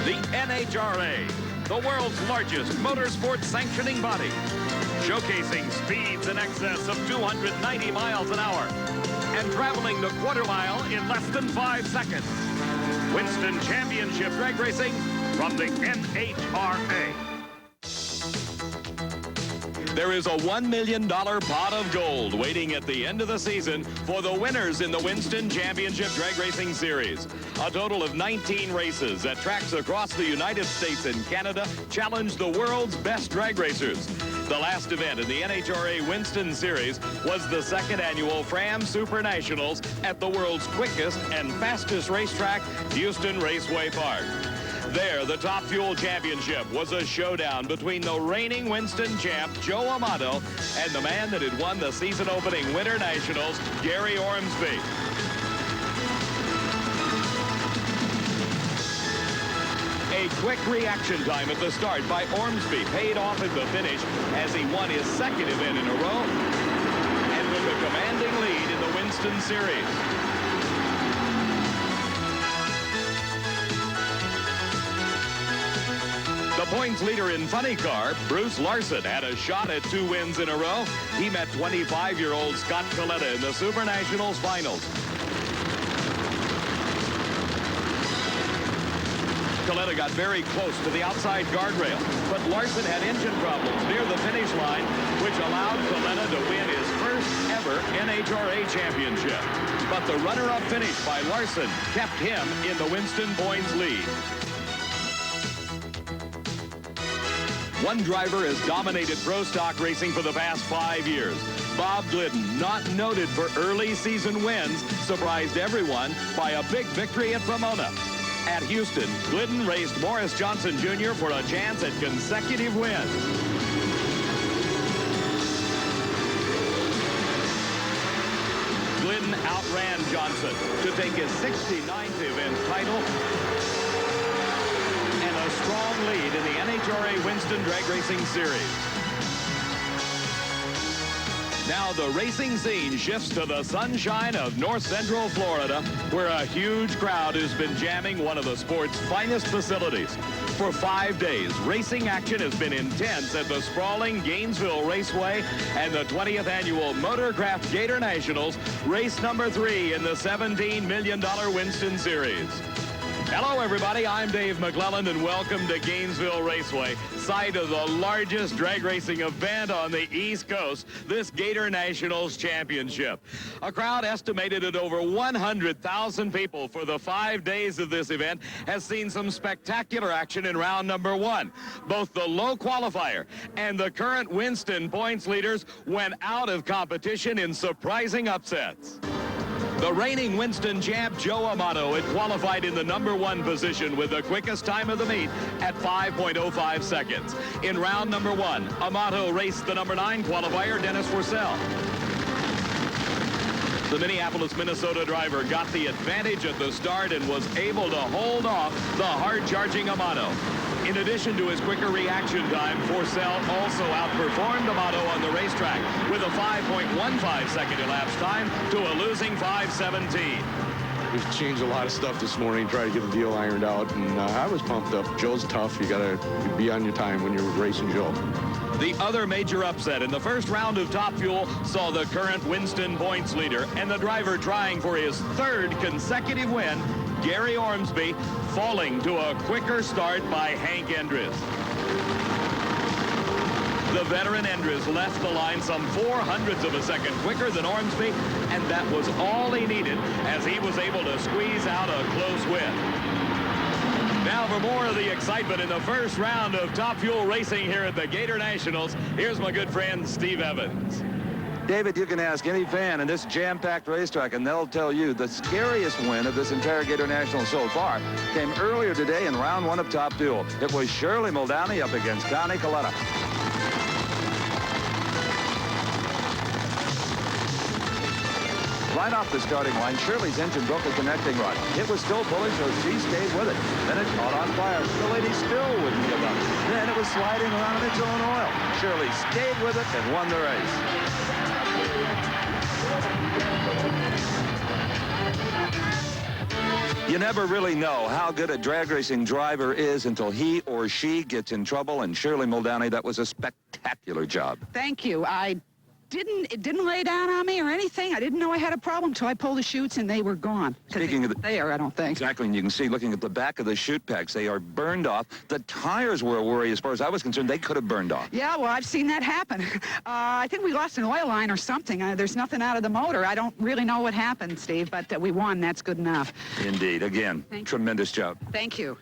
The NHRA, the world's largest motorsport sanctioning body, showcasing speeds in excess of 290 miles an hour and traveling the quarter mile in less than 5 seconds. Winston Championship Drag Racing from the NHRA. There is a $1 million pot of gold waiting at the end of the season for the winners in the Winston Championship Drag Racing Series. A total of 19 races at tracks across the United States and Canada challenge the world's best drag racers. The last event in the NHRA Winston Series was the second annual GLIDDEN Supernationals at the world's quickest and fastest racetrack, Houston Raceway Park. There, the Top Fuel Championship was a showdown between the reigning Winston champ, Joe Amato, and the man that had won the season-opening Winter Nationals, Gary Ormsby. A quick reaction time at the start by Ormsby paid off at the finish as he won his second event in a row and with a commanding lead in the Winston Series. The points leader in funny car, Bruce Larson, had a shot at 2 wins in a row. He met 25-year-old Scott Coletta in the Supernationals finals. Coletta got very close to the outside guardrail, but Larson had engine problems near the finish line, which allowed Coletta to win his first ever NHRA championship. But the runner-up finish by Larson kept him in the Winston points lead. One driver has dominated pro stock racing for the past 5 years. Bob Glidden, not noted for early season wins, surprised everyone by a big victory at Pomona. At Houston, Glidden raced Morris Johnson Jr. for a chance at consecutive wins. Glidden outran Johnson to take his 69th event title and a strong lead in the NHRA Winston Drag Racing Series. Now the racing scene shifts to the sunshine of North Central Florida, where a huge crowd has been jamming one of the sport's finest facilities. For 5 days, racing action has been intense at the sprawling Gainesville Raceway and the 20th annual Motorcraft GATORNATIONals, race number 3 in the $17 million Winston Series. Hello, everybody. I'm Dave McClelland, and welcome to Gainesville Raceway, site of the largest drag racing event on the East Coast, this GATORNATIONals Championship. A crowd estimated at over 100,000 people for the 5 days of this event has seen some spectacular action in round number 1. Both the low qualifier and the current Winston points leaders went out of competition in surprising upsets. The reigning Winston champ, Joe Amato, had qualified in the number 1 position with the quickest time of the meet at 5.05 seconds. In round number 1, Amato raced the number 9 qualifier, Dennis Purcell. The Minneapolis, Minnesota driver got the advantage at the start and was able to hold off the hard-charging Amato. In addition to his quicker reaction time, Purcell also outperformed Amato on the racetrack with a 5.15 second elapsed time to a losing 5:17. We've changed a lot of stuff this morning, try to get the deal ironed out, and I was pumped up. Joe's tough. You got to be on your time when you're racing Joe. The other major upset in the first round of Top Fuel saw the current Winston points leader and the driver trying for his 3rd consecutive win, Gary Ormsby, falling to a quicker start by Hank Endres. The veteran Endres left the line some 0.04 of a second quicker than Ormsby, and that was all he needed as he was able to squeeze out a close win. Now for more of the excitement in the first round of Top Fuel racing here at the GATORNATIONals, here's my good friend Steve Evans. David, you can ask any fan in this jam-packed racetrack, and they'll tell you the scariest win of this entire GATORNATIONals so far came earlier today in round 1 of Top Fuel. It was Shirley Muldowney up against Connie Coletta. Right off the starting line, Shirley's engine broke a connecting rod. It was still pulling, so she stayed with it. Then it caught on fire. The lady still wouldn't give up. Then it was sliding around in its own oil. Shirley stayed with it and won the race. You never really know how good a drag racing driver is until he or she gets in trouble. And Shirley Muldowney, that was a spectacular job. Thank you. It didn't lay down on me or anything. I didn't know I had a problem until I pulled the chutes and they were gone. Speaking of the, there, I don't think. Exactly, and you can see looking at the back of the chute packs, they are burned off. The tires were a worry as far as I was concerned. They could have burned off. Yeah, well, I've seen that happen. I think we lost an oil line or something. There's nothing out of the motor. I don't really know what happened, Steve, but we won. That's good enough. Indeed. Again, tremendous job. Thank you.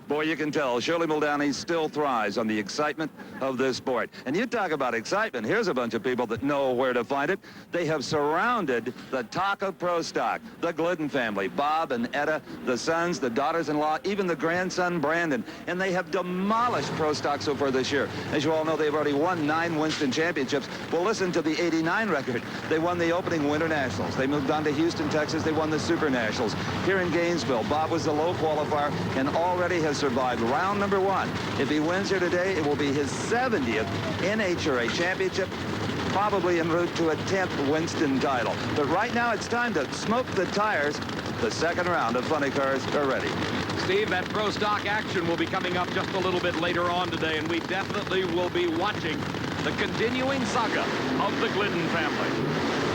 Boy, you can tell Shirley Muldowney still thrives on the excitement of this sport. And you talk about excitement. Here's a bunch of people that know where to find it. They have surrounded the talk of pro stock, the Glidden family, Bob and Etta, the sons, the daughters-in-law, even the grandson, Brandon. And they have demolished pro stock so far this year. As you all know, they've already won 9 Winston championships. Well, listen to the '89 record. They won the opening Winter Nationals. They moved on to Houston, Texas. They won the Super Nationals. Here in Gainesville, Bob was the low qualifier and already has survived round number 1. If he wins here today, it will be his 70th NHRA championship, probably en route to a 10th Winston title. But right now, it's time to smoke the tires. The second round of Funny Cars are ready. Steve, that pro stock action will be coming up just a little bit later on today, and we definitely will be watching the continuing saga of the Glidden family.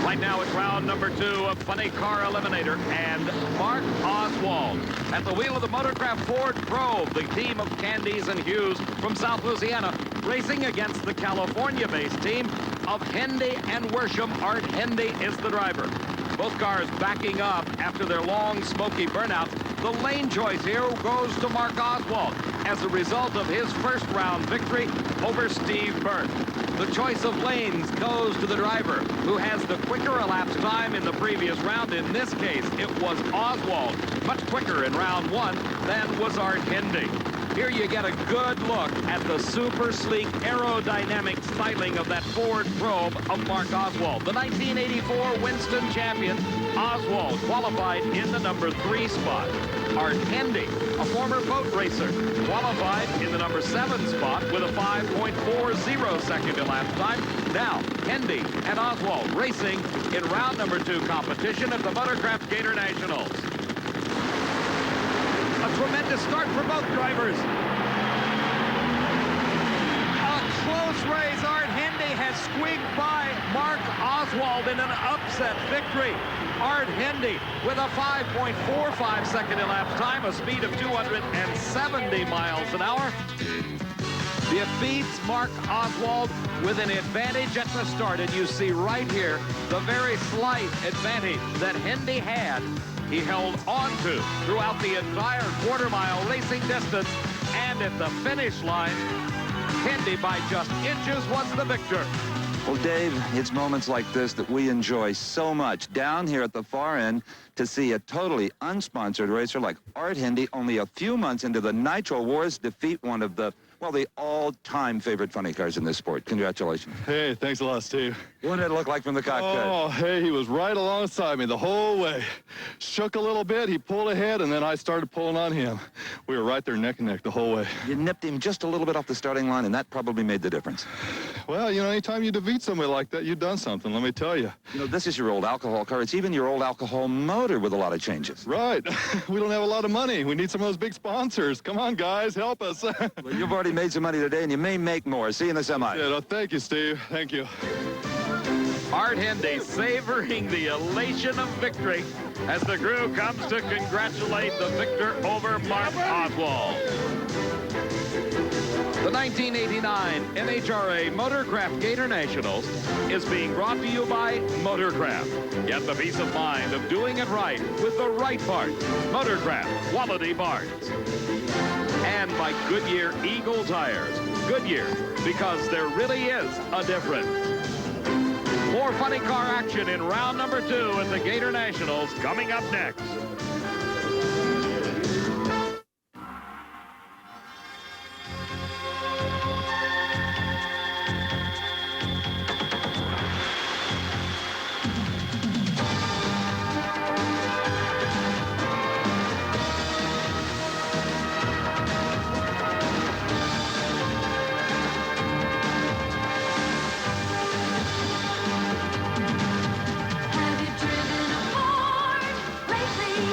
Right now it's round number 2 of Funny Car Eliminator, and Mark Oswald at the wheel of the Motorcraft Ford Probe, the team of Candies and Hughes from South Louisiana, racing against the California-based team of Hendy and Worsham. Art Hendy is the driver. Both cars backing up after their long, smoky burnouts. The lane choice here goes to Mark Oswald as a result of his first round victory over Steve Byrne. The choice of lanes goes to the driver who has the quicker elapsed time in the previous round. In this case, it was Oswald, much quicker in round 1 than was Art Hendy. Here you get a good look at the super sleek aerodynamic styling of that Ford Probe of Mark Oswald. The 1984 Winston champion, Oswald, qualified in the number 3 spot. Art Hendy, a former boat racer, qualified in the number 7 spot with a 5.40 second elapsed time. Now, Hendy and Oswald racing in round number 2 competition at the Motorcraft GATORNATIONALS. A tremendous start for both drivers. A close race. Art Hendy has squeaked by Mark Oswald in an upset victory. Art Hendy with a 5.45 second elapsed time, a speed of 270 miles an hour. Defeats Mark Oswald with an advantage at the start. And you see right here the very slight advantage that Hendy had. He held on to throughout the entire quarter-mile racing distance, and at the finish line, Hendy by just inches was the victor. Well, Dave, it's moments like this that we enjoy so much down here at the far end to see a totally unsponsored racer like Art Hendy, only a few months into the Nitro Wars, defeat one of the, well, the all-time favorite funny cars in this sport. Congratulations. Hey, thanks a lot, Steve. What did it look like from the cockpit? Oh, hey, he was right alongside me the whole way. Shook a little bit, he pulled ahead, and then I started pulling on him. We were right there neck and neck the whole way. You nipped him just a little bit off the starting line, and that probably made the difference. Well, you know, anytime you defeat somebody like that, you've done something, let me tell you. You know, this is your old alcohol car. It's even your old alcohol motor with a lot of changes. Right. We don't have a lot of money. We need some of those big sponsors. Come on, guys, help us. Well, you've already made some money today, and you may make more. See you in the semi. Yeah, no, thank you, Steve. Thank you. Art Hendy savoring the elation of victory as the crew comes to congratulate the victor over Mark Oswald. The 1989 NHRA Motorcraft GATORNATIONALS is being brought to you by Motorcraft. Get the peace of mind of doing it right with the right parts. Motorcraft, quality parts. And by Goodyear Eagle Tires. Goodyear, because there really is a difference. More funny car action in round number 2 at the GATORNATIONALS coming up next. Have you driven a Ford lately?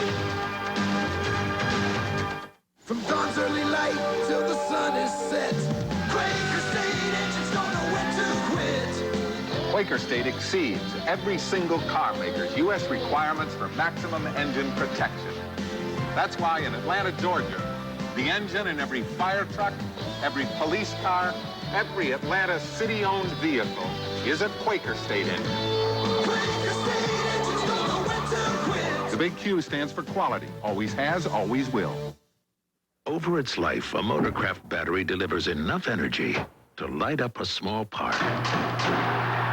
Quaker State exceeds every single car maker's U.S. requirements for maximum engine protection. That's why in Atlanta, Georgia, the engine in every fire truck, every police car, every Atlanta city-owned vehicle is a Quaker State engine. The big Q stands for quality. Always has, always will. Over its life, a Motorcraft battery delivers enough energy to light up a small park,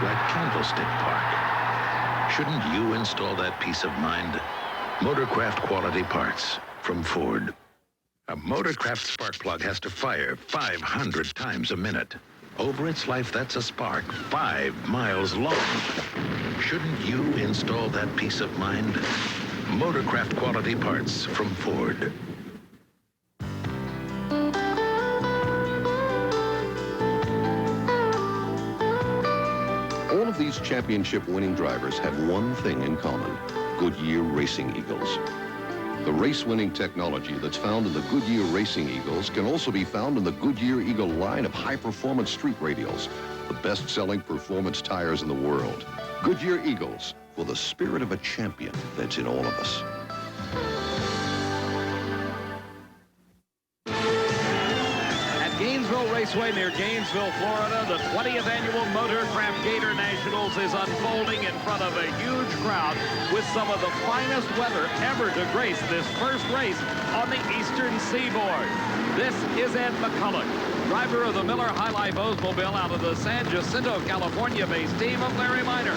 like Candlestick Park. Shouldn't you install that peace of mind? Motorcraft quality parts from Ford. A Motorcraft spark plug has to fire 500 times a minute. Over its life, that's a spark 5 miles long. Shouldn't you install that peace of mind? Motorcraft quality parts from Ford. All of these championship-winning drivers have one thing in common: Goodyear Racing Eagles. The race-winning technology that's found in the Goodyear Racing Eagles can also be found in the Goodyear Eagle line of high-performance street radials, the best-selling performance tires in the world. Goodyear Eagles, for the spirit of a champion that's in all of us. Gainesville Raceway near Gainesville, Florida, the 20th annual Motorcraft GATORNATIONals is unfolding in front of a huge crowd with some of the finest weather ever to grace this first race on the eastern seaboard. This is Ed McCulloch, driver of the Miller High Life Oldsmobile out of the San Jacinto, California-based team of Larry Minor.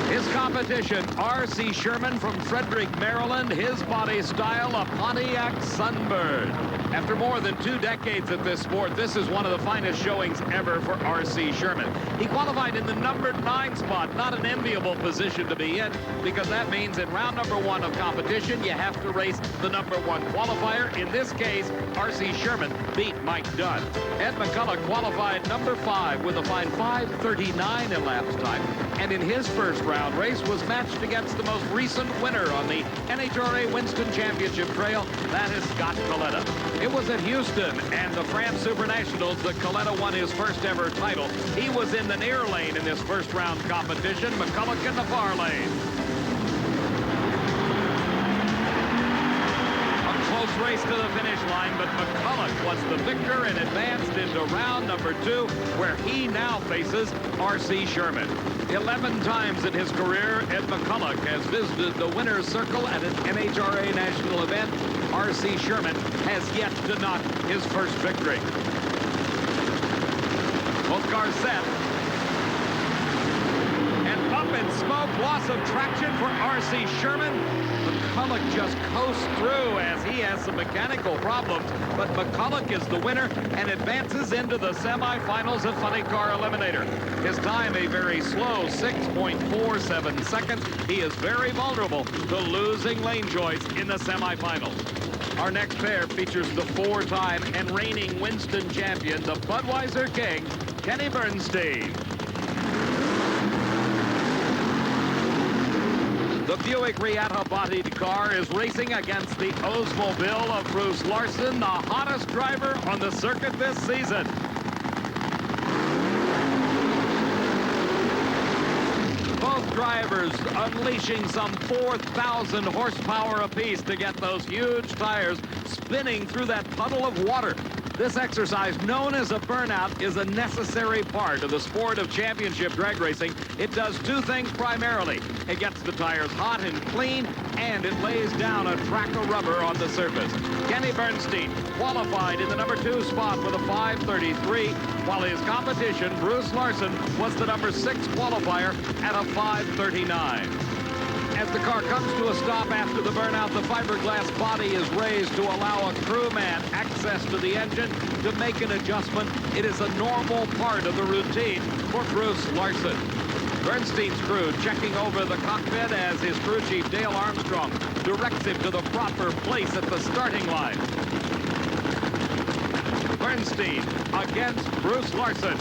His competition, R.C. Sherman from Frederick, Maryland, his body style, a Pontiac Sunbird. After more than 2 decades at this sport, this is one of the finest showings ever for R.C. Sherman. He qualified in the number 9 spot, not an enviable position to be in, because that means in round number 1 of competition, you have to race the number 1 qualifier. In this case, R.C. Sherman beat Mike Dunn. Ed McCulloch qualified number 5 with a fine 5:39 elapsed time, and in his first round race was matched against the most recent winner on the NHRA Winston Championship Trail, that is Scott Coletta. It was at Houston and the France Supernationals that Coletta won his first ever title. He was in the near lane in this first round competition, McCulloch in the far lane. Close race to the finish line, but McCulloch was the victor and advanced into round number 2, where he now faces R.C. Sherman. 11 times in his career, Ed McCulloch has visited the winner's circle at an NHRA national event. R.C. Sherman has yet to knock his first victory. Both cars set. And up in smoke, loss of traction for R.C. Sherman. McCulloch just coasts through as he has some mechanical problems, but McCulloch is the winner and advances into the semifinals of Funny Car Eliminator. His time a very slow 6.47 seconds. He is very vulnerable to losing lane choice in the semifinals. Our next pair features the 4-time and reigning Winston champion, the Budweiser King, Kenny Bernstein. The Buick Reatta-bodied car is racing against the Oldsmobile of Bruce Larson, the hottest driver on the circuit this season. Both drivers unleashing some 4,000 horsepower apiece to get those huge tires spinning through that puddle of water. This exercise, known as a burnout, is a necessary part of the sport of championship drag racing. It does 2 things primarily. It gets the tires hot and clean, and it lays down a track of rubber on the surface. Kenny Bernstein qualified in the number 2 spot with a 5:33, while his competition, Bruce Larson, was the number 6 qualifier at a 5:39. As the car comes to a stop after the burnout, the fiberglass body is raised to allow a crewman access to the engine to make an adjustment. It is a normal part of the routine for Bruce Larson. Bernstein's crew checking over the cockpit as his crew chief, Dale Armstrong, directs him to the proper place at the starting line. Bernstein against Bruce Larson.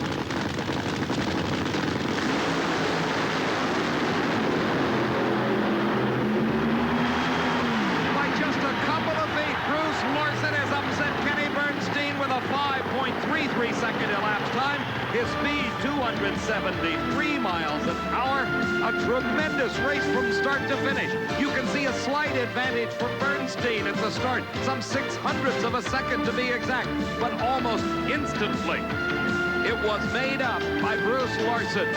Bruce Larson has upset Kenny Bernstein with a 5.33 second elapsed time. His speed, 273 miles an hour. A tremendous race from start to finish. You can see a slight advantage for Bernstein at the start, some 600ths of a second to be exact, but almost instantly it was made up by Bruce Larson.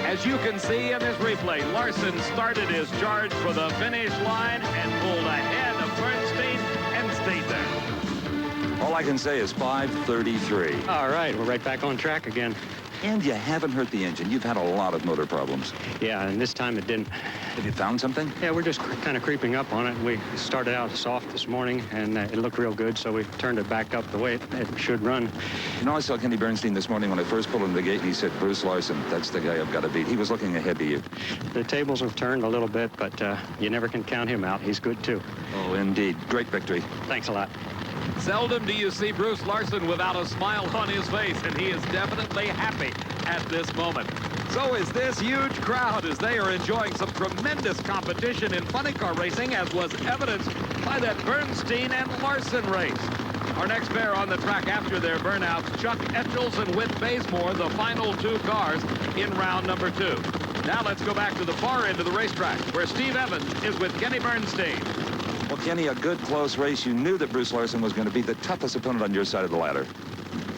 As you can see in this replay, Larson started his charge for the finish line and pulled ahead of Bernstein and stayed there. All I can say is 5:33. All right, we're right back on track again. And you haven't hurt the engine. You've had a lot of motor problems. Yeah, and this time it didn't. Have you found something? Yeah, we're just kind of creeping up on it. We started out soft this morning, and it looked real good, so we turned it back up the way it should run. You know, I saw Kenny Bernstein this morning when I first pulled into the gate, and he said, Bruce Larson, that's the guy I've got to beat. He was looking ahead to you. The tables have turned a little bit, but you never can count him out. He's good, too. Oh, indeed. Great victory. Thanks a lot. Seldom do you see Bruce Larson without a smile on his face, and he is definitely happy at this moment. So is this huge crowd as they are enjoying some tremendous competition in funny car racing, as was evidenced by that Bernstein and Larson race. Our next pair on the track after their burnouts, Chuck Etchells and Whit Bazemore, the final two cars in round number 2. Now let's go back to the far end of the racetrack, where Steve Evans is with Kenny Bernstein. Well, Kenny, a good close race. You knew that Bruce Larson was going to be the toughest opponent on your side of the ladder.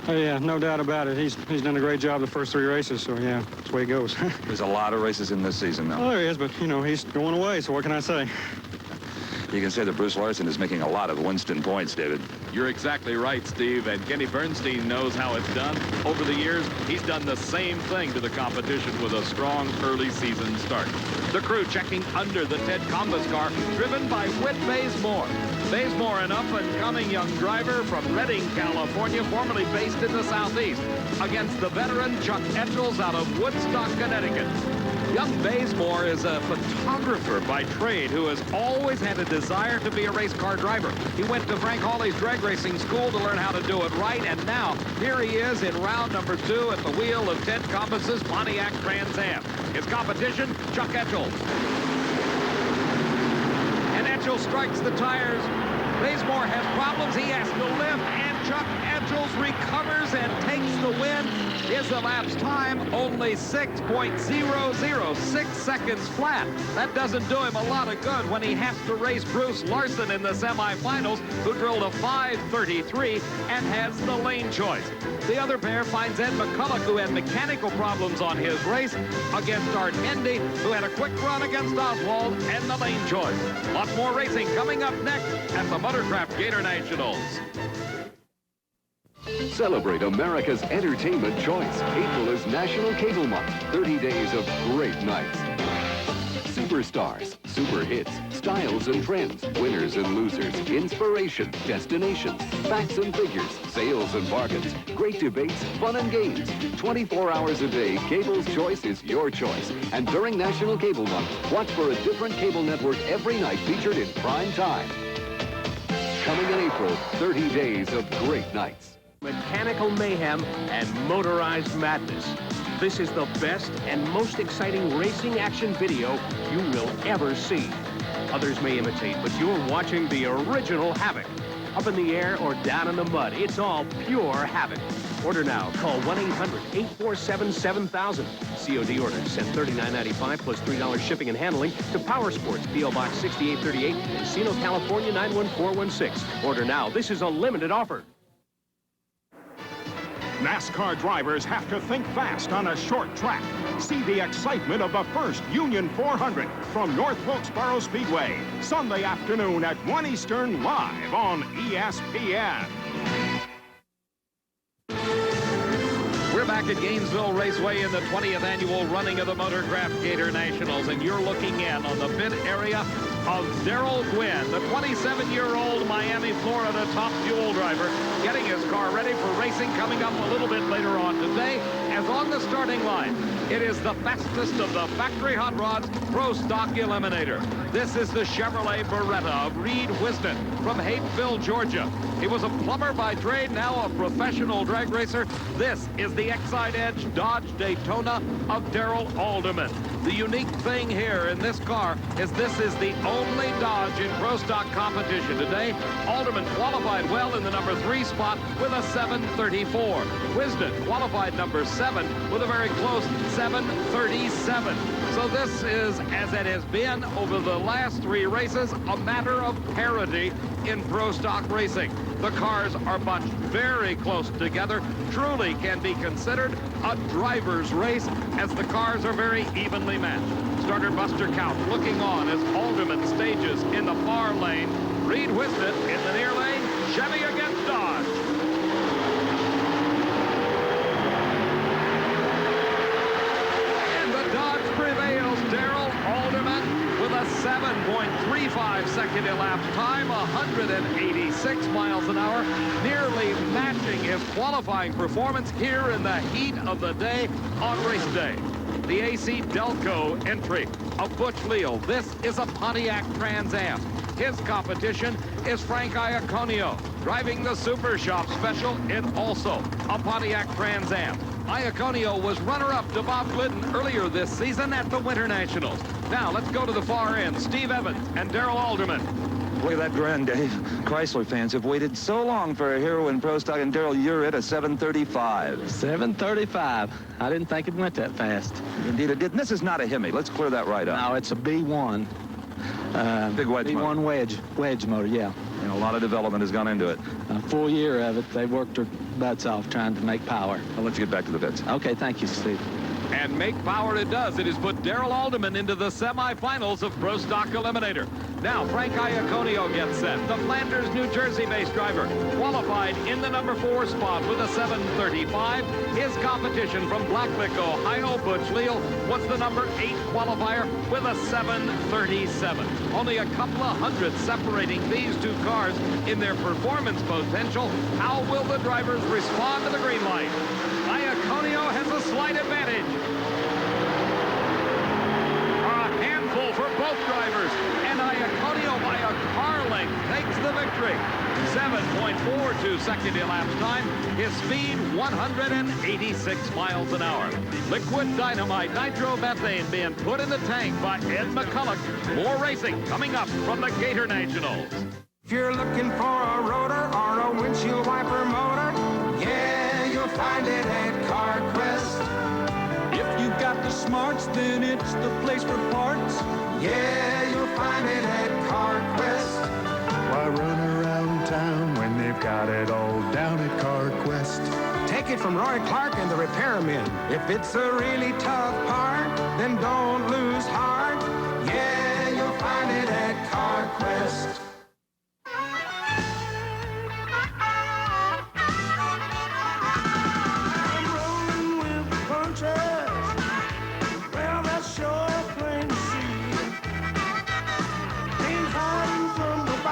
Oh, yeah, no doubt about it. He's done a great job the first 3 races, so, yeah, that's the way it goes. There's a lot of races in this season, though. Oh, there is, but, you know, he's going away, so what can I say? You can say that Bruce Larson is making a lot of Winston points, David. You're exactly right, Steve, and Kenny Bernstein knows how it's done. Over the years, he's done the same thing to the competition with a strong early season start. The crew checking under the Ted Combas car, driven by Whit Bazemore. Bazemore, an up-and-coming young driver from Redding, California, formerly based in the Southeast, against the veteran Chuck Etchells out of Woodstock, Connecticut. Young Bazemore is a photographer by trade who has always had a desire to be a race car driver. He went to Frank Hawley's drag racing school to learn how to do it right, and now here he is in round number 2 at the wheel of Ted Combas's Pontiac Trans Am. His competition, Chuck Etchells. And Etchells strikes the tires. Bazemore has problems. He has to lift, and Chuck Etchells recovers and takes the win. His elapsed time only 6.006 seconds flat. That doesn't do him a lot of good when he has to race Bruce Larson in the semifinals, who drilled a 5:33 and has the lane choice. The other pair finds Ed McCulloch, who had mechanical problems on his race, against Art Hendy, who had a quick run against Oswald and the lane choice. Lots more racing coming up next at the Motorcraft GATORNATIONALS. Celebrate America's entertainment choice. April is National Cable Month. 30 days of great nights. Superstars, super hits, styles and trends, winners and losers, inspiration, destinations, facts and figures, sales and bargains, great debates, fun and games. 24 hours a day, Cable's choice is your choice. And during National Cable Month, watch for a different cable network every night featured in prime time. Coming in April, 30 days of great nights. Mechanical mayhem and motorized madness. This is the best and most exciting racing action video you will ever see. Others may imitate, but you're watching the original Havoc. Up in the air or down in the mud, it's all pure Havoc. Order now. Call 1-800-847-7000. COD orders. Send $39.95 plus $3 shipping and handling to Power Sports, P.O. Box 6838, Encino, California 91416. Order now. This is a limited offer. NASCAR drivers have to think fast on a short track. See the excitement of the first Union 400 from North Wilkesboro Speedway, Sunday afternoon at 1 Eastern, live on ESPN. We're back at Gainesville Raceway in the 20th annual running of the Motorcraft GATORNATIONALS, and you're looking in on the pit area of Darrell Gwynn, the 27-year-old Miami, Florida top fuel driver, getting his car ready for racing coming up a little bit later on today. As on the starting line, it is the fastest of the factory hot rods Pro Stock Eliminator. This is the Chevrolet Beretta of Reed Wiston from Hapeville, Georgia. He was a plumber by trade, now a professional drag racer. This is the Excite Edge Dodge Daytona of Darrell Alderman. The unique thing here in this car is this is the only Dodge in Pro Stock competition today. Alderman qualified well in the number 3 spot with a 7:34. Wisden qualified number 7 with a very close 7:37. So this is, as it has been over the last 3 races, a matter of parity in Pro Stock racing. The cars are bunched very close together, truly can be considered a driver's race as the cars are very evenly matched. Starter Buster Count looking on as Alderman stages in the far lane. Reed Wisden in the near lane. Chevy against Dodge. And the Dodge prevails. Darrell Alderman with a 7.35 second elapsed time, 186 miles an hour, nearly matching his qualifying performance here in the heat of the day on race day. The AC Delco entry of Butch Leal. This is a Pontiac Trans Am. His competition is Frank Iaconio, driving the Super Shop Special in also a Pontiac Trans Am. Iaconio was runner-up to Bob Glidden earlier this season at the Winter Nationals. Now let's go to the far end. Steve Evans and Darrell Alderman. Look at that grin, Dave. Chrysler fans have waited so long for a hero in Pro Stock, and Darrell, you're at a 7:35. 7:35. I didn't think it went that fast. Indeed it did. And this is not a Hemi. Let's clear that right up. No, it's a B1. Big wedge B1 motor. wedge motor, yeah. And a lot of development has gone into it. A full year of it. They worked their butts off trying to make power. I'll let you get back to the bits. Okay, thank you, Steve. And make power it does. It has put Darrell Alderman into the semifinals of Pro Stock Eliminator. Now Frank Iaconio gets set. The Flanders, New Jersey-based driver, qualified in the number 4 spot with a 7:35. His competition from Blacklick, Ohio, Butch Leal, was the number 8 qualifier with a 7:37. Only a couple of hundred separating these 2 cars in their performance potential. How will the drivers respond to the green light? Iaconio has a slight advantage. A handful for both drivers, and Iaconio by a car length takes the victory. 7.42 second elapsed time. His speed 186 miles an hour. Liquid dynamite nitromethane being put in the tank by Ed McCulloch. More racing coming up from the Gator Nationals. If you're looking for a rotor or a windshield wiper motor, yeah, you'll find it at CarQuest. If you got the smarts, then it's the place for parts. Yeah, you'll find it at CarQuest. Why run around town when they've got it all down at CarQuest? Take it from Roy Clark and the repairmen. If it's a really tough part, then don't lose heart. Yeah, you'll find it at CarQuest.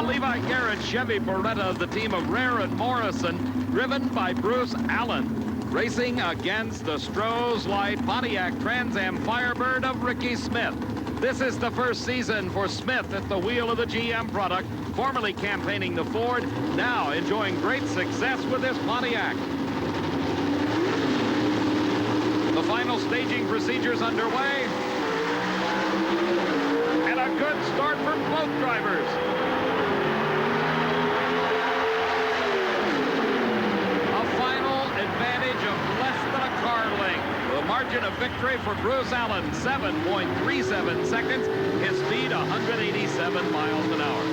Levi Garrett Chevy Beretta, the team of Rare and Morrison, driven by Bruce Allen, racing against the Stroh's Light Pontiac Trans Am Firebird of Ricky Smith. This is the first season for Smith at the wheel of the GM product, formerly campaigning the Ford, now enjoying great success with his Pontiac. The final staging procedures underway, and a good start for both drivers. Advantage of less than a car length. The margin of victory for Bruce Allen, 7.37 seconds. His speed, 187 miles an hour.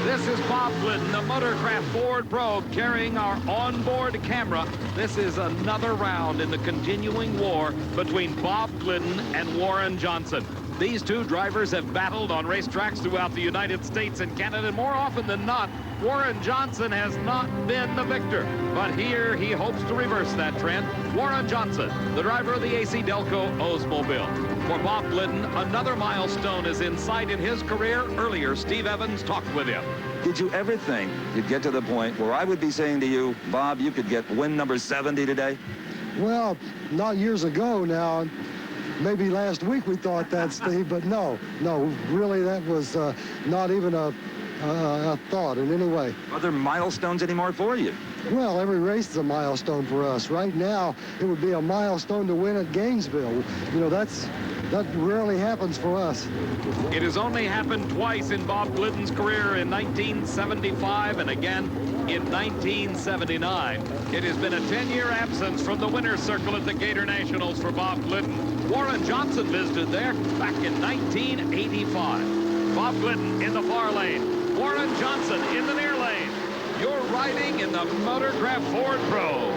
This is Bob Glidden, the Motorcraft Ford Probe, carrying our onboard camera. This is another round in the continuing war between Bob Glidden and Warren Johnson. These 2 drivers have battled on racetracks throughout the United States and Canada, and more often than not, Warren Johnson has not been the victor. But here he hopes to reverse that trend. Warren Johnson, the driver of the AC Delco Oldsmobile. For Bob Glidden, another milestone is in sight in his career. Earlier, Steve Evans talked with him. Did you ever think you'd get to the point where I would be saying to you, Bob, you could get win number 70 today? Well, not years ago now. Maybe last week we thought that, Steve, but no, really that was not even a thought in any way. Are there milestones anymore for you? Well, every race is a milestone for us. Right now, it would be a milestone to win at Gainesville. You know, that rarely happens for us. It has only happened twice in Bob Glidden's career, in 1975 and again in 1979. It has been a 10-year absence from the winner's circle at the Gator Nationals for Bob Glidden. Warren Johnson visited there back in 1985. Bob Glidden in the far lane. Warren Johnson in the near lane. You're riding in the Motorcraft Ford Probe.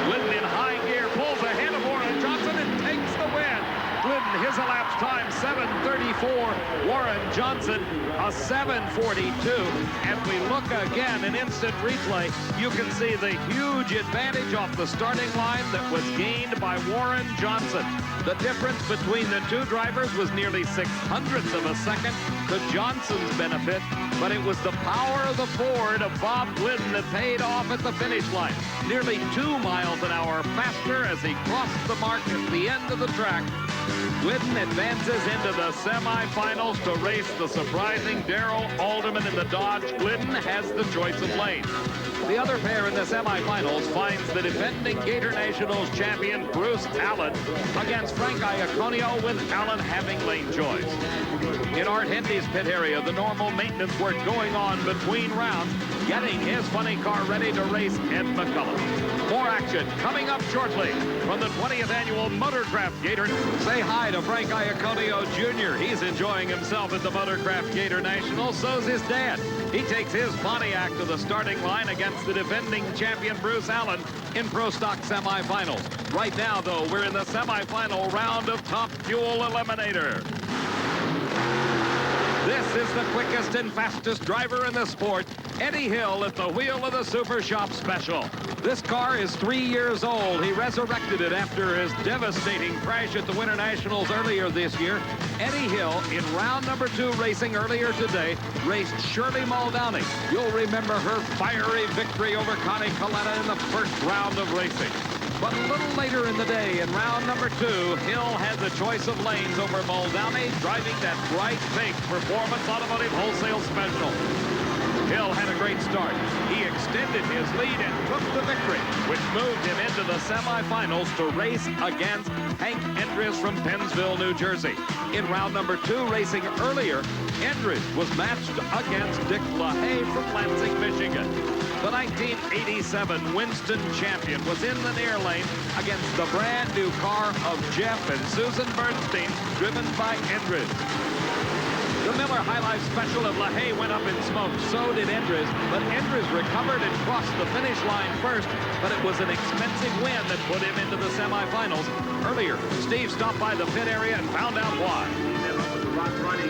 Glidden in high gear pulls ahead of Warren Johnson and takes the win. Glidden, his elapsed time, 7:34. Warren Johnson, a 7:42. And we look again, an instant replay, you can see the huge advantage off the starting line that was gained by Warren Johnson. The difference between the two drivers was nearly 0.06 of a second to Johnson's benefit, but it was the power of the Ford of Bob Glidden that paid off at the finish line. Nearly 2 miles an hour faster as he crossed the mark at the end of the track. Glidden advances into the semifinals to race the surprising Darrell Alderman in the Dodge. Glidden has the choice of lanes. The other pair in the semifinals finds the defending Gator Nationals champion Bruce Allen against Frank Iaconio, with Allen having lane choice. In Art Hendy's pit area, the normal maintenance work going on between rounds, getting his funny car ready to race Ed McCulloch. More action coming up shortly from the 20th annual Motorcraft Gator. Say hi to Frank Iaconio Jr. He's enjoying himself at the Motorcraft Gator Nationals. So's his dad. He takes his Pontiac to the starting line against the defending champion Bruce Allen in Pro Stock semifinals. Right now, though, we're in the semifinal round of Top Fuel Eliminator. This is the quickest and fastest driver in the sport, Eddie Hill, at the wheel of the Super Shop Special. This car is 3 years old. He resurrected it after his devastating crash at the Winter Nationals earlier this year. Eddie Hill, in round number 2 racing earlier today, raced Shirley Muldowney. You'll remember her fiery victory over Connie Coletta in the first round of racing. But a little later in the day, in round number 2, Hill had the choice of lanes over Muldowney, driving that bright pink Performance Automotive Wholesale Special. Hill had a great start. He extended his lead and took the victory, which moved him into the semifinals to race against Hank Endres from Pennsville, New Jersey. In round number 2, racing earlier, Endres was matched against Dick LaHaye from Lansing, Michigan. The 1987 Winston champion was in the near lane against the brand new car of Jeff and Susan Bernstein, driven by Endres. The Miller High Life Special of LaHaye went up in smoke. So did Endres, but Endres recovered and crossed the finish line first, but it was an expensive win that put him into the semifinals. Earlier, Steve stopped by the pit area and found out why.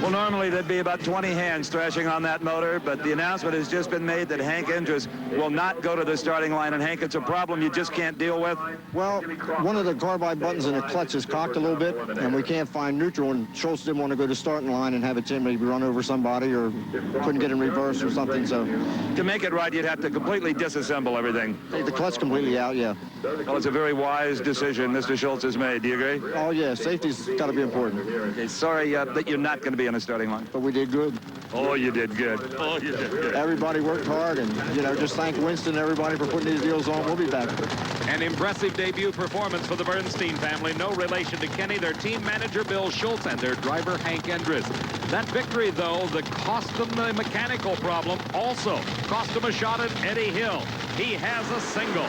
Well, normally there'd be about 20 hands thrashing on that motor, but the announcement has just been made that Hank Endres will not go to the starting line. And Hank, it's a problem you just can't deal with. Well, one of the carbide buttons in the clutch is cocked a little bit, and we can't find neutral, and Schultz didn't want to go to starting line and have it maybe run over somebody or couldn't get in reverse or something. So to make it right, you'd have to completely disassemble everything. Take the clutch completely out, yeah. Well, it's a very wise decision Mr. Schultz has made. Do you agree? Oh, yeah. Safety's got to be important. Okay, sorry that you're not going to be on the starting line. But we did good. Oh, you did good. Oh, you did good. Everybody worked hard, and, you know, just thank Winston and everybody for putting these deals on. We'll be back. An impressive debut performance for the Bernstein family. No relation to Kenny, their team manager Bill Schultz, and their driver Hank Endres. That victory, though, that cost them the mechanical problem, also cost them a shot at Eddie Hill. He has a single.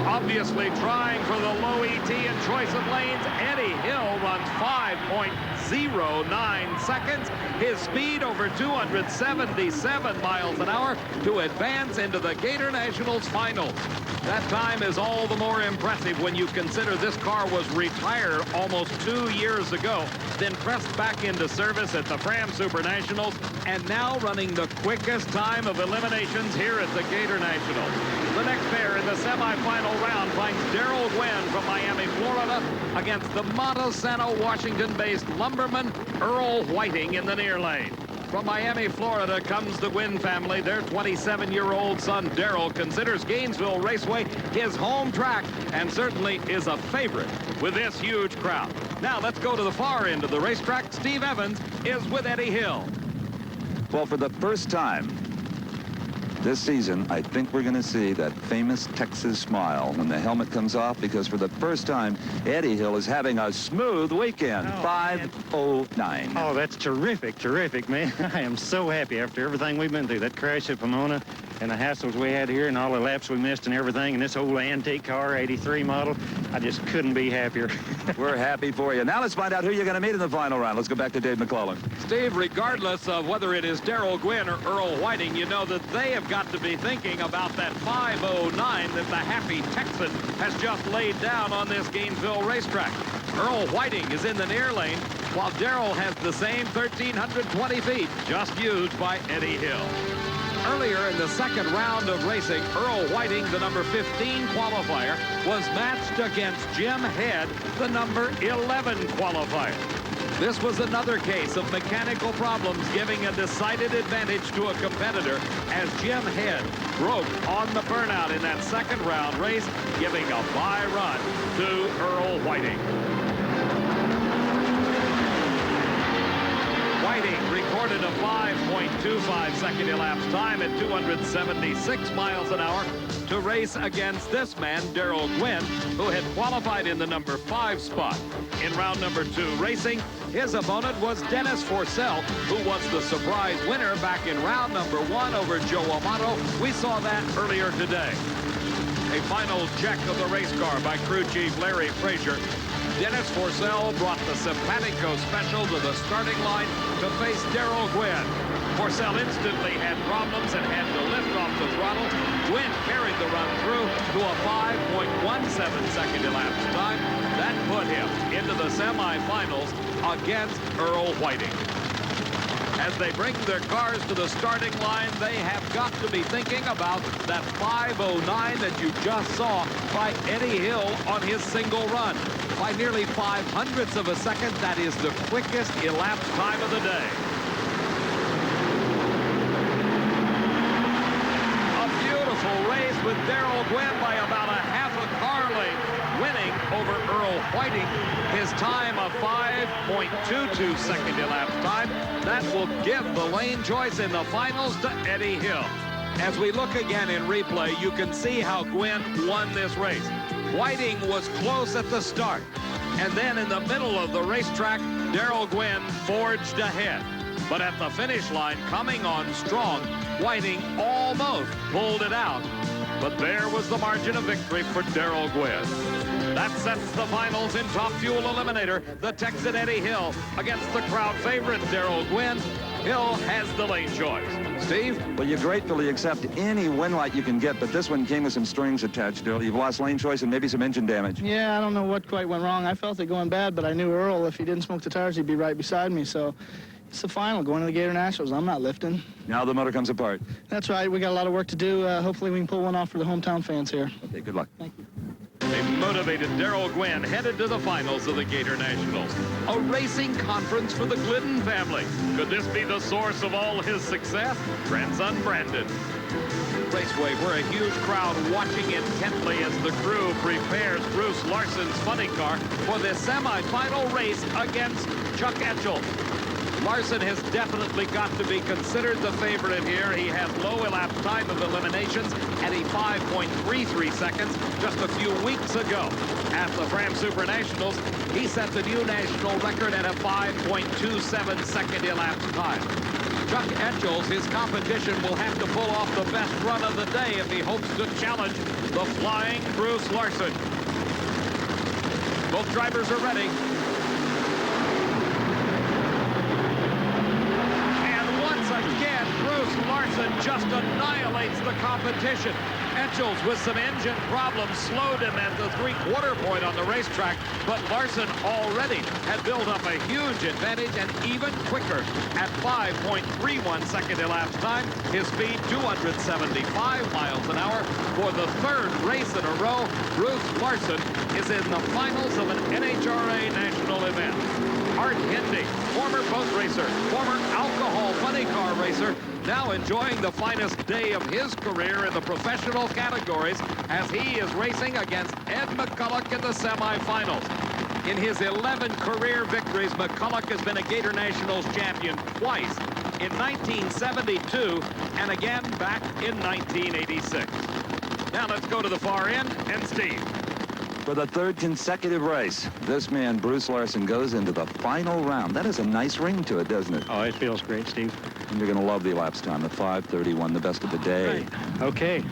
Obviously trying for the low ET and choice of lanes, Eddie Hill runs 5.09 seconds. His speed over 277 miles an hour to advance into the Gator Nationals finals. That time is all the more impressive when you consider this car was retired almost 2 years ago, then pressed back into service at the Fram Supernationals, and now running the quickest time of eliminations here at the Gator Nationals. The next pair in the semifinal round finds Darrell Gwynn from Miami, Florida, against the Montesano, Washington-based lumberman Earl Whiting in the near lane. From Miami, Florida comes the Gwynn family. Their 27-year-old son, Darrell, considers Gainesville Raceway his home track and certainly is a favorite with this huge crowd. Now let's go to the far end of the racetrack. Steve Evans is with Eddie Hill. Well, for the first time This season, I think we're going to see that famous Texas smile when the helmet comes off, because for the first time, Eddie Hill is having a smooth weekend. 5:09. Oh, that's terrific, terrific, man. I am so happy after everything we've been through. That crash at Pomona and the hassles we had here and all the laps we missed and everything, and this old antique car, 83 model, I just couldn't be happier. We're happy for you. Now let's find out who you're going to meet in the final round. Let's go back to Dave McClellan. Steve, regardless of whether it is Darrell Gwynn or Earl Whiting, you know that they have got to be thinking about that 5:09 that the happy Texan has just laid down on this Gainesville racetrack. Earl Whiting is in the near lane, while Darrell has the same 1,320 feet just used by Eddie Hill. Earlier in the second round of racing, Earl Whiting, the number 15 qualifier, was matched against Jim Head, the number 11 qualifier. This was another case of mechanical problems giving a decided advantage to a competitor as Jim Head broke on the burnout in that second round race, giving a bye run to Earl Whiting. Whiting recorded a 5.25 second elapsed time at 276 miles an hour to race against this man, Darrell Gwynn, who had qualified in the number 5 spot. In round number 2 racing, his opponent was Dennis Forssell, who was the surprise winner back in round number 1 over Joe Amato. We saw that earlier today. A final check of the race car by crew chief Larry Frazier. Dennis Forssell brought the Simpatico Special to the starting line to face Darrell Gwynn. Forssell instantly had problems and had to lift off the throttle. Gwynn carried the run through to a 5.17 second elapsed time. That put him into the semifinals against Earl Whiting. As they bring their cars to the starting line, they have got to be thinking about that 5:09 that you just saw by Eddie Hill on his single run. By nearly 0.05 of a second, that is the quickest elapsed time of the day. A beautiful race with Darrell Gwynn by about a half a car length, winning over Earl Whiting. His time of 5.22 second elapsed time. That will give the lane choice in the finals to Eddie Hill. As we look again in replay, you can see how Gwynn won this race. Whiting was close at the start, and then in the middle of the racetrack, Darrell Gwynn forged ahead. But at the finish line, coming on strong, Whiting almost pulled it out. But there was the margin of victory for Darrell Gwynn. That sets the finals in Top Fuel Eliminator. The Texan Eddie Hill against the crowd favorite Darrell Gwynn. Hill has the lane choice. Steve? Well, you gratefully accept any win light you can get, but this one came with some strings attached to it. You've lost lane choice and maybe some engine damage. Yeah, I don't know what quite went wrong. I felt it going bad, but I knew Earl, if he didn't smoke the tires, he'd be right beside me. So it's the final, going to the Gator Nationals. I'm not lifting. Now the motor comes apart. That's right. We got a lot of work to do. Hopefully we can pull one off for the hometown fans here. Okay, good luck. Thank you. A motivated Darrell Gwynn headed to the finals of the Gator Nationals. A racing conference for the Glidden family. Could this be the source of all his success? Grandson Brandon. Raceway, where a huge crowd watching intently as the crew prepares Bruce Larson's funny car for the semifinal race against Chuck Etchell. Larson has definitely got to be considered the favorite here. He had low elapsed time of eliminations at a 5.33 seconds just a few weeks ago. At the Supernationals, he set the new national record at a 5.27 second elapsed time. Chuck Etchels, his competition, will have to pull off the best run of the day if he hopes to challenge the flying Bruce Larson. Both drivers are ready. Again, Bruce Larson just annihilates the competition. Etchels, with some engine problems, slowed him at the three-quarter point on the racetrack, but Larson already had built up a huge advantage and even quicker at 5.31 second elapsed time. His speed 275 miles an hour. For the third race in a row, Bruce Larson is in the finals of an NHRA national event. Art Hendy, former boat racer, former alcohol funny car racer, now enjoying the finest day of his career in the professional categories as he is racing against Ed McCulloch in the semifinals. In his 11 career victories, McCulloch has been a Gator Nationals champion twice. in 1972 and again back in 1986. Now let's go to the far end and Steve. For the third consecutive race, this man, Bruce Larson, goes into the final round. That is a nice ring to it, doesn't it? Oh, it feels great, Steve. And you're going to love the elapsed time, the 5:31, the best of the day. Right. Okay,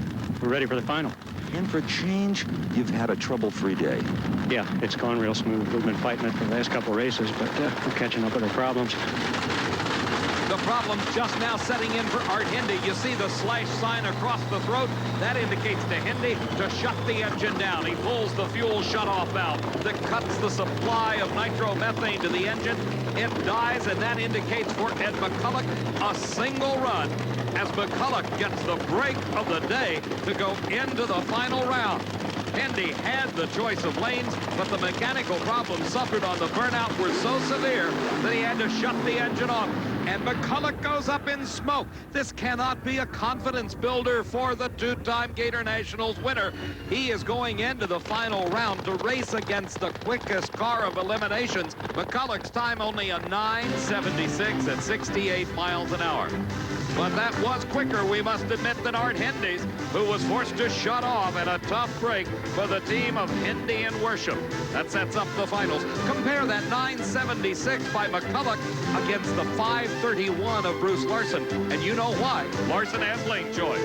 we're ready for the final. And for a change, you've had a trouble-free day. Yeah, it's gone real smooth. We've been fighting it for the last couple of races, but we're catching up with our problems. The problem's just now setting in for Art Hindy. You see the slash sign across the throat? That indicates to Hindy to shut the engine down. He pulls the fuel shutoff valve that cuts the supply of nitromethane to the engine. It dies, and that indicates for Ed McCulloch a single run as McCulloch gets the break of the day to go into the final round. Hindy had the choice of lanes, but the mechanical problems suffered on the burnout were so severe that he had to shut the engine off. And McCulloch goes up in smoke. This cannot be a confidence builder for the two-time Gator Nationals winner. He is going into the final round to race against the quickest car of eliminations. McCulloch's time only a 9:76 at 68 miles an hour. But that was quicker, we must admit, than Art Hindy's, who was forced to shut off at a tough break for the team of Hindy and Worship. That sets up the finals. Compare that 9:76 by McCulloch against the 5:31 of Bruce Larson. And you know why. Larson has lane choice.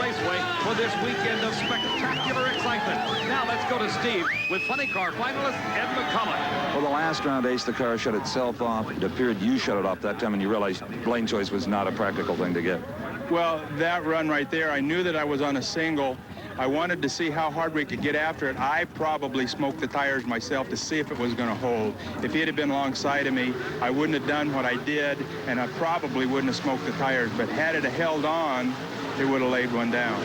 Raceway for this weekend of spectacular excitement. Now let's go to Steve with funny car finalist Ed McCulloch. Well, the last round, Ace, the car shut itself off. It appeared you shut it off that time, and you realized lane choice was not a practical thing to get. Well, that run right there, I knew that I was on a single. I wanted to see how hard we could get after it. I probably smoked the tires myself to see if it was going to hold. If he'd have been alongside of me, I wouldn't have done what I did, and I probably wouldn't have smoked the tires. But had it held on, it would have laid one down.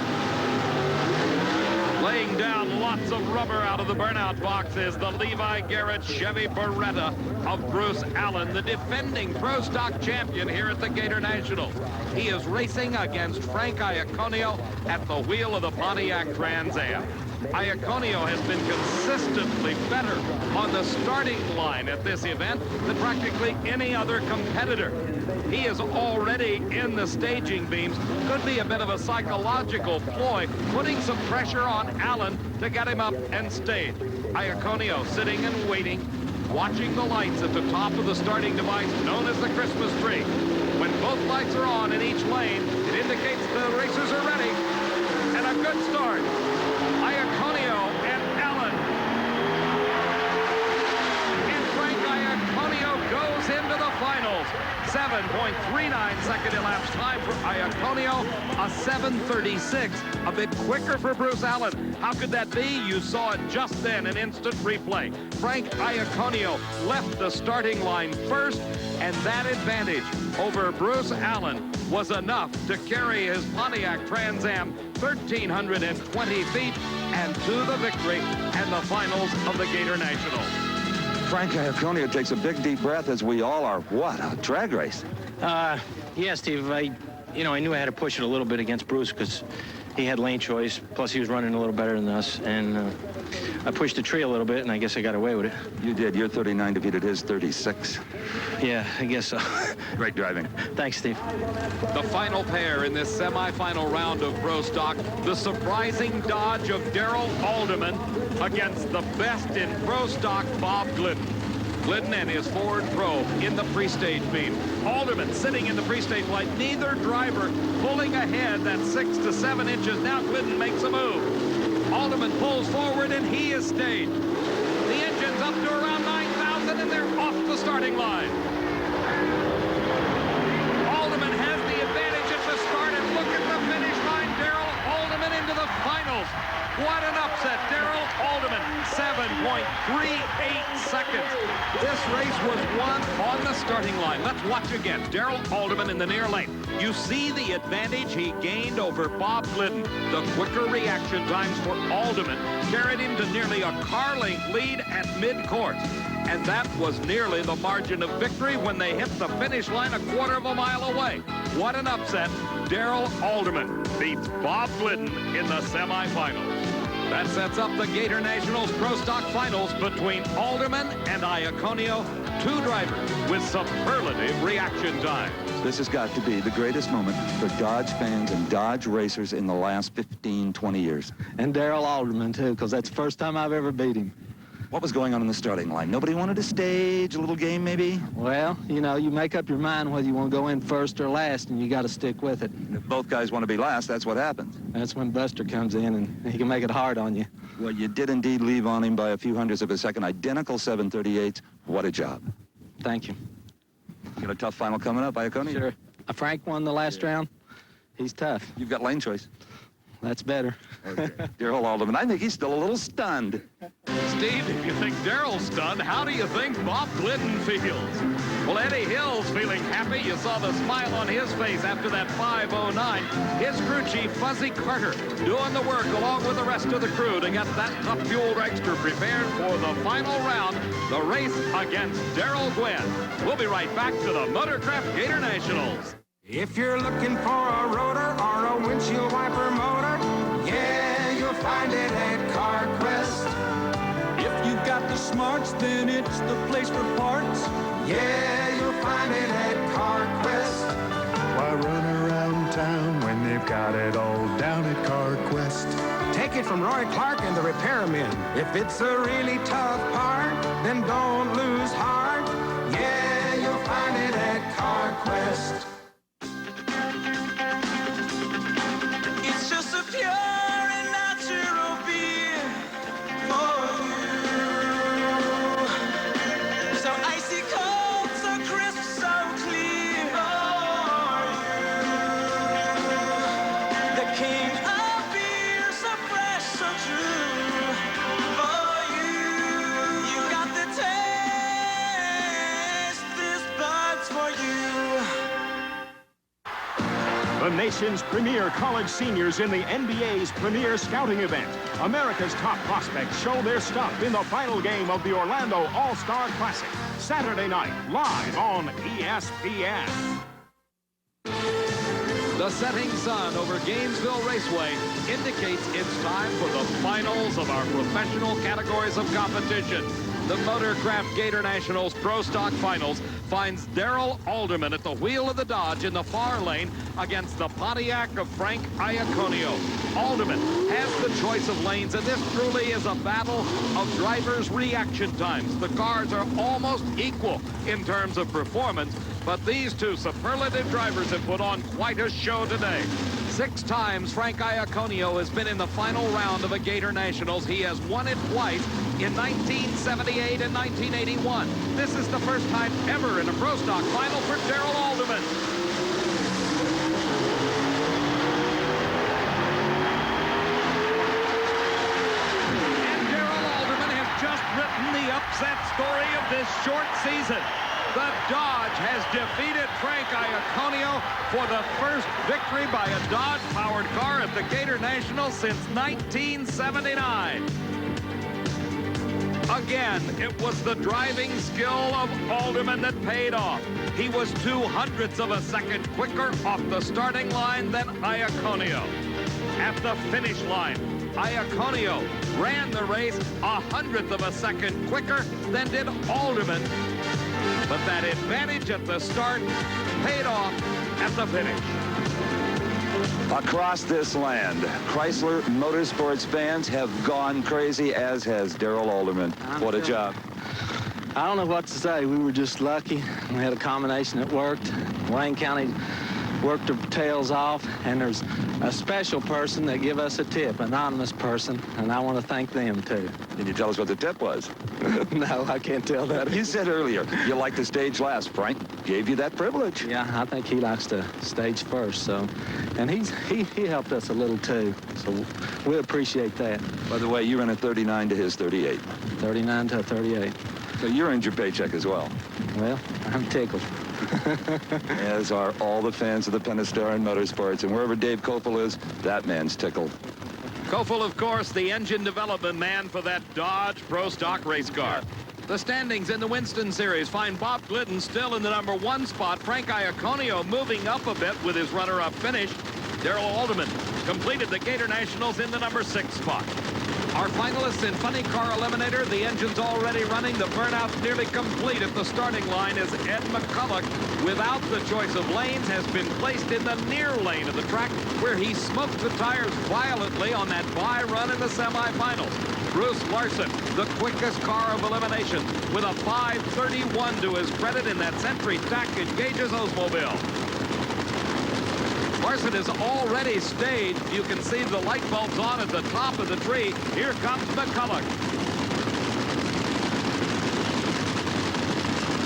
Laying down lots of rubber out of the burnout box is the Levi Garrett Chevy Beretta of Bruce Allen, the defending Pro Stock champion here at the Gator Nationals. He is racing against Frank Iaconio at the wheel of the Pontiac Trans Am. Iaconio has been consistently better on the starting line at this event than practically any other competitor. He is already in the staging beams. Could be a bit of a psychological ploy, putting some pressure on Allen to get him up and stayed. Iaconio sitting and waiting, watching the lights at the top of the starting device known as the Christmas tree. When both lights are on in each lane, it indicates the racers are ready. And a good start. Iaconio and Allen. And Frank Iaconio goes into the finals. 7.39 second elapsed time for Iaconio, a 7:36, a bit quicker for Bruce Allen. How could that be? You saw it just then, an instant replay. Frank Iaconio left the starting line first, and that advantage over Bruce Allen was enough to carry his Pontiac Trans Am 1,320 feet and to the victory and the finals of the Gator Nationals. Frank Iaconio takes a big, deep breath, as we all are. What a drag race. Yeah, Steve, I knew I had to push it a little bit against Bruce because he had lane choice, plus he was running a little better than us, and I pushed the tree a little bit, and I guess I got away with it. You did. Your 39 defeated his 36. Yeah, I guess so. Great driving. Thanks, Steve. The final pair in this semifinal round of Pro Stock, the surprising dodge of Darrell Alderman against the best in Pro Stock, Bob Glidden. Glidden and his Ford Probe in the pre-stage beam. Alderman sitting in the pre-stage light, neither driver pulling ahead that 6 to 7 inches. Now Glidden makes a move. Alderman pulls forward and he is staged. The engine's up to around 9,000 and they're off the starting line. Alderman has the advantage at the start, and look at the finish line. Darrell Alderman into the finals. What an upset. Darrell Alderman, 7.38 seconds. This race was won on the starting line. Let's watch again. Darrell Alderman in the near lane. You see the advantage he gained over Bob Glidden. The quicker reaction times for Alderman carried him to nearly a car-length lead at mid-course. And that was nearly the margin of victory when they hit the finish line a quarter of a mile away. What an upset. Darrell Alderman beats Bob Glidden in the semifinals. That sets up the Gator Nationals Pro Stock Finals between Alderman and Iaconio two drivers with superlative reaction time. This has got to be the greatest moment for Dodge fans and Dodge racers in the last 15, 20 years. And Darrell Alderman, too, because that's the first time I've ever beat him. What was going on in the starting line? Nobody wanted to stage a little game, maybe? Well, you know, you make up your mind whether you want to go in first or last, and you got to stick with it. If both guys want to be last, that's what happens. That's when Buster comes in, and he can make it hard on you. Well, you did indeed leave on him by a few hundredths of a second. Identical 738s. What a job. Thank you. You got a tough final coming up, Iaconia? Sure. Frank won the last round. He's tough. You've got lane choice. That's better. Okay. Darrell Alderman, I think he's still a little stunned. Steve, if you think Darrell's stunned, how do you think Bob Glidden feels? Well, Eddie Hill's feeling happy. You saw the smile on his face after that 5:09. His crew chief, Fuzzy Carter, doing the work along with the rest of the crew to get that Top Fuel Dragster prepared for the final round, the race against Darrell Gwynn. We'll be right back to the Motorcraft Gator Nationals. If you're looking for a rotor or a windshield wiper motor, yeah, you'll find it at CarQuest. If you got the smarts, then it's the place for parts. Yeah, you'll find it at CarQuest. Why run around town when they've got it all down at CarQuest? Take it from Roy Clark and the repairmen. If it's a really tough part, then don't lose heart. Yeah, you'll find it at CarQuest. It's just a pure and natural beer for you. So icy cold, so crisp, so clear for you. The king of beer, so fresh, so true for you. You got the taste, this bud's for you. The nation's premier college seniors in the NBA's premier scouting event. America's top prospects show their stuff in the final game of the Orlando All-Star Classic. Saturday night, live on ESPN. The setting sun over Gainesville Raceway indicates it's time for the finals of our professional categories of competition. The Motorcraft Gator Nationals Pro Stock Finals finds Darrell Alderman at the wheel of the Dodge in the far lane against the Pontiac of Frank Iaconio. Alderman has the choice of lanes, and this truly is a battle of drivers' reaction times. The cars are almost equal in terms of performance, but these two superlative drivers have put on quite a show today. 6 times Frank Iaconio has been in the final round of a Gator Nationals. He has won it twice in 1978 and 1981. This is the first time ever in a Pro Stock final for Darrell Alderman. And Darrell Alderman has just written the upset story of this short season. The Dodge has defeated Frank Iaconio for the first victory by a Dodge-powered car at the Gator Nationals since 1979. Again, it was the driving skill of Alderman that paid off. He was 0.02 of a second quicker off the starting line than Iaconio. At the finish line, Iaconio ran the race 0.01 of a second quicker than did Alderman. But that advantage at the start paid off at the finish. Across this land, Chrysler Motorsports fans have gone crazy, as has Darrell Alderman. What a job. I don't know what to say. We were just lucky. We had a combination that worked. Wayne County worked their tails off, and there's a special person that give us a tip, anonymous person, and I want to thank them too. Can you tell us what the tip was? No, I can't tell that. You said earlier you like to stage last. Frank gave you that privilege. Yeah, I think he likes to stage first, so, and he helped us a little too, so we appreciate that. By the way, you ran a 39 to his 38. 39 to 38. So you earned your paycheck as well. Well, I'm tickled. As are all the fans of the Pentastar Motorsports, and wherever Dave Koppel is, that man's tickled. Koppel, of course, the engine development man for that Dodge Pro Stock race car. The standings in the Winston Series find Bob Glidden still in the #1 spot. Frank Iaconio moving up a bit with his runner-up finish. Darrell Alderman completed the Gator Nationals in the #6 spot. Our finalists in Funny Car Eliminator, the engine's already running. The burnout's nearly complete at the starting line as Ed McCulloch, without the choice of lanes, has been placed in the near lane of the track where he smoked the tires violently on that bye run in the semifinals. Bruce Larson, the quickest car of elimination, with a 5:31 to his credit in that Century Tack and Gauges Oldsmobile. Larson is already staged. You can see the light bulbs on at the top of the tree. Here comes McCulloch.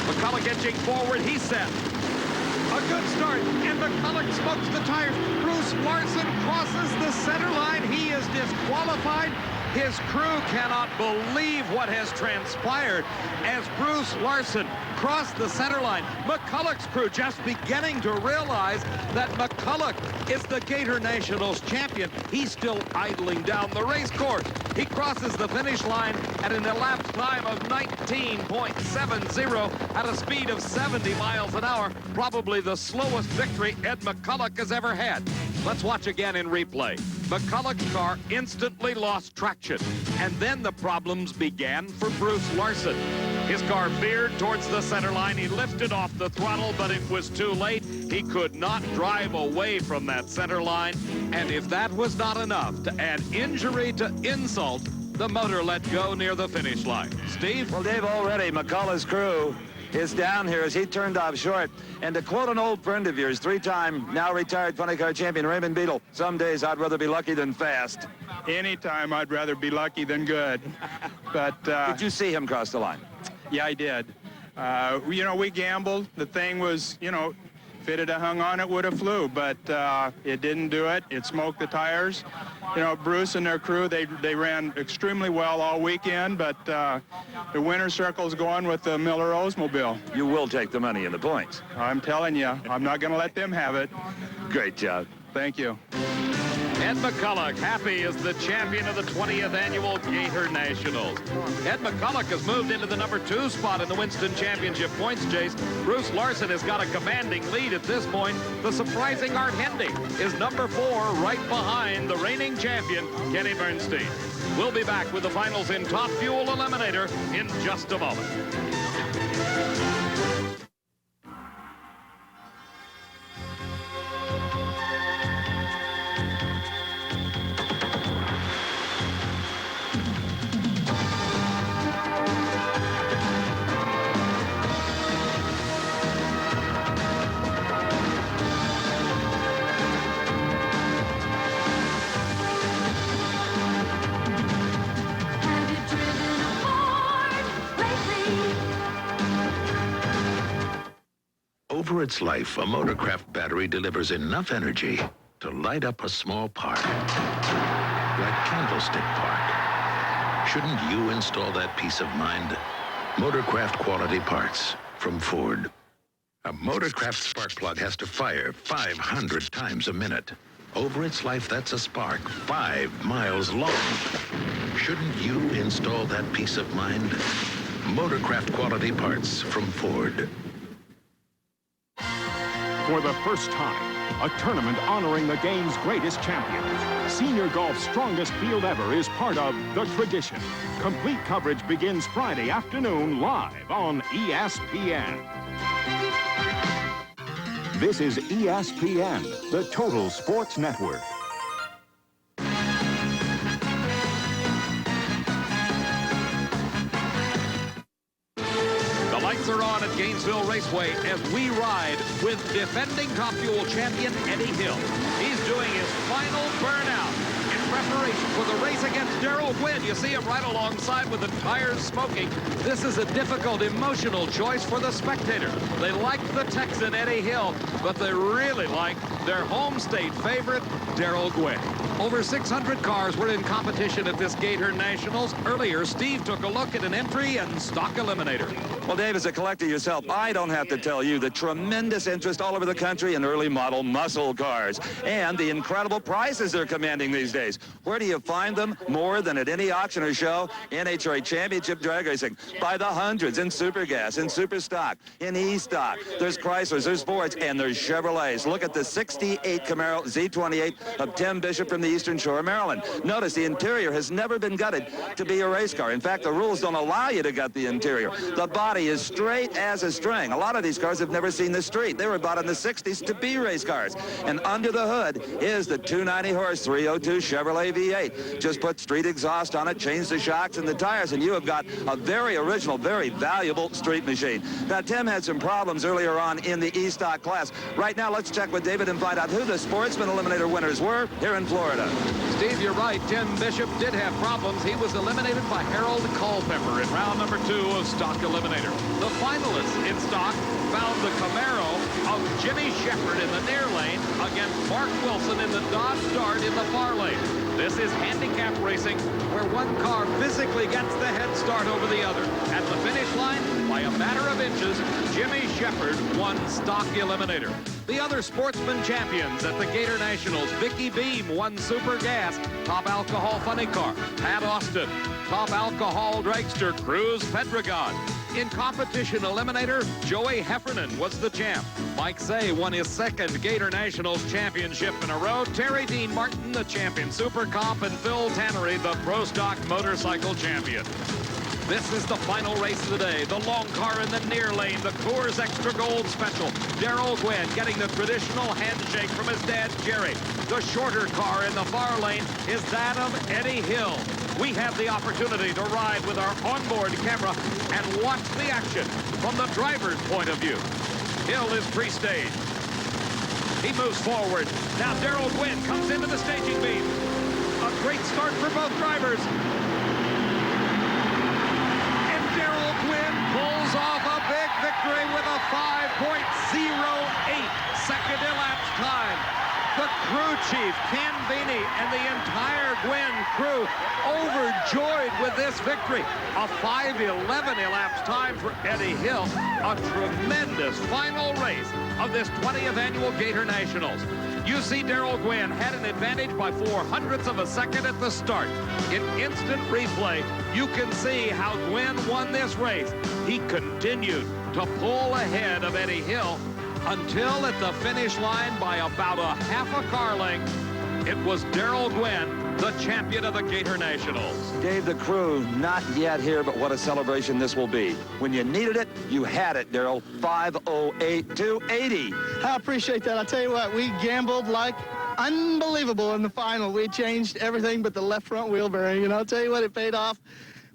McCulloch edging forward. He's set. A good start, and McCulloch smokes the tires. Bruce Larson crosses the center line. He is disqualified. His crew cannot believe what has transpired as Bruce Larson crossed the center line. McCulloch's crew just beginning to realize that McCulloch is the Gator Nationals champion. He's still idling down the race course. He crosses the finish line at an elapsed time of 19.70 at a speed of 70 miles an hour. Probably the slowest victory Ed McCulloch has ever had. Let's watch again in replay. McCulloch's car instantly lost traction, and then the problems began for Bruce Larson. His car veered towards the center line. He lifted off the throttle, but it was too late. He could not drive away from that center line, and if that was not enough to add injury to insult, the motor let go near the finish line. Steve? Well, Dave, already McCulloch's crew is down here as he turned off short. And to quote an old friend of yours, three-time, now retired funny car champion Raymond Beadle, some days I'd rather be lucky than fast. Anytime I'd rather be lucky than good. But did you see him cross the line? Yeah, I did. You know, we gambled. The thing was, you know, if it had hung on, it would have flew, but it didn't do it. It smoked the tires. You know, Bruce and their crew, they ran extremely well all weekend, but the winner's circle's going with the Miller Oldsmobile. You will take the money and the points. I'm telling you, I'm not going to let them have it. Great job. Thank you. Ed McCulloch, happy as the champion of the 20th annual Gator Nationals. Ed McCulloch has moved into the #2 spot in the Winston Championship points chase. Bruce Larson has got a commanding lead at this point. The surprising Art Hendy is #4, right behind the reigning champion, Kenny Bernstein. We'll be back with the finals in Top Fuel Eliminator in just a moment. Over its life, a Motorcraft battery delivers enough energy to light up a small park, like Candlestick Park. Shouldn't you install that peace of mind? Motorcraft quality parts from Ford. A Motorcraft spark plug has to fire 500 times a minute. Over its life, that's a spark 5 miles long. Shouldn't you install that peace of mind? Motorcraft quality parts from Ford. For the first time, a tournament honoring the game's greatest champions. Senior golf's strongest field ever is part of the tradition. Complete coverage begins Friday afternoon live on ESPN. This is ESPN, the Total Sports Network. Lights are on at Gainesville Raceway as we ride with defending Top Fuel champion Eddie Hill. He's doing his final burnout in preparation for the race against Darrell Gwynn. You see him right alongside with the tires smoking. This is a difficult, emotional choice for the spectators. They like the Texan Eddie Hill, but they really like their home state favorite, Darrell Gwynn. Over 600 cars were in competition at this Gator Nationals. Earlier, Steve took a look at an entry and stock eliminator. Well, Dave, as a collector yourself, I don't have to tell you the tremendous interest all over the country in early model muscle cars and the incredible prices they're commanding these days. Where do you find them? More than at any auction or show. NHRA Championship Drag Racing by the hundreds in super gas, in super stock, in e-stock. There's Chryslers, there's Fords, and there's Chevrolets. Look at the 68 Camaro Z28 of Tim Bishop from the Eastern Shore of Maryland. Notice the interior has never been gutted to be a race car. In fact, the rules don't allow you to gut the interior. The body is straight as a string. A lot of these cars have never seen the street. They were bought in the 60s to be race cars. And under the hood is the 290-horse 302 Chevrolet V8. Just put street exhaust on it, change the shocks and the tires, and you have got a very original, very valuable street machine. Now, Tim had some problems earlier on in the E-Stock class. Right now, let's check with David and find out who the Sportsman Eliminator winners were here in Florida. Steve, you're right. Tim Bishop did have problems. He was eliminated by Harold Culpepper in round number 2 of Stock Eliminator. The finalists in stock found the Camaro of Jimmy Shepard in the near lane against Mark Wilson in the Dodge Dart in the far lane. This is handicap racing, where one car physically gets the head start over the other. At the finish line, by a matter of inches, Jimmy Shepard won Stock Eliminator. The other sportsman champions at the Gator Nationals, Vicky Beam won Super Gas, Top Alcohol Funny Car. Pat Austin, Top Alcohol Dragster, Cruz Pedregon. In competition eliminator, Joey Heffernan was the champ. Mike Say won his second Gator Nationals championship in a row. Terry Dean Martin, the champion Super Comp, and Phil Tannery, the Pro Stock motorcycle champion. This is the final race of the day. The long car in the near lane, the Coors Extra Gold Special. Darrell Gwynn getting the traditional handshake from his dad, Jerry. The shorter car in the far lane is that of Eddie Hill. We have the opportunity to ride with our onboard camera and watch the action from the driver's point of view. Hill is pre-staged. He moves forward. Now Darrell Gwynn comes into the staging beam. A great start for both drivers. Pulls off a big victory with a 5.08 second elapsed time. The crew chief, Ken Vini, and the entire Gwynn crew overjoyed with this victory. A 5:11 elapsed time for Eddie Hill. A tremendous final race of this 20th annual Gator Nationals. You see Darrell Gwynn had an advantage by 0.04 of a second at the start. In instant replay, you can see how Gwynn won this race. He continued to pull ahead of Eddie Hill until at the finish line by about a half a car length, it was Darrell Gwynn, the champion of the Gator Nationals. Dave, the crew, not yet here, but what a celebration this will be. When you needed it, you had it, Darrell. 5:08.280. I appreciate that. I'll tell you what, we gambled like unbelievable in the final. We changed everything but the left front wheel bearing, and I'll tell you what, it paid off.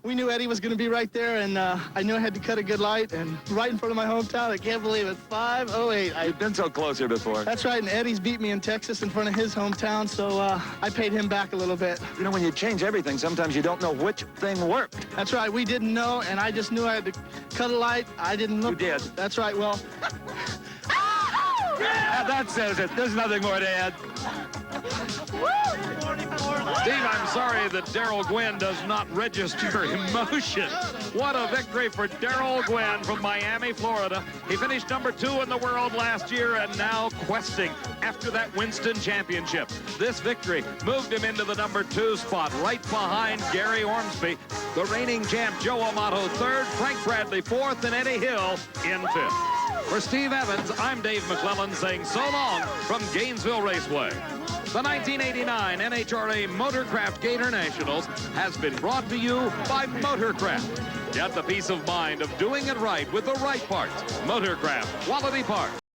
We knew Eddie was going to be right there, and I knew I had to cut a good light, and right in front of my hometown. I can't believe it. 5:08. You've been so close here before. That's right, and Eddie's beat me in Texas in front of his hometown, so I paid him back a little bit. You know, when you change everything, sometimes you don't know which thing worked. That's right. We didn't know, and I just knew I had to cut a light. I didn't look. You did. That's right. Well. Yeah, that says it. There's nothing more to add. Steve, I'm sorry that Darrell Gwynn does not register emotion. What a victory for Darrell Gwynn from Miami, Florida. He finished number 2 in the world last year and now questing after that Winston Championship. This victory moved him into the number 2 spot, right behind Gary Ormsby. The reigning champ Joe Amato 3rd, Frank Bradley 4th, and Eddie Hill in 5th. For Steve Evans, I'm Dave McClellan saying so long from Gainesville Raceway. The 1989 NHRA Motorcraft Gator Nationals has been brought to you by Motorcraft. Get the peace of mind of doing it right with the right parts. Motorcraft, quality parts.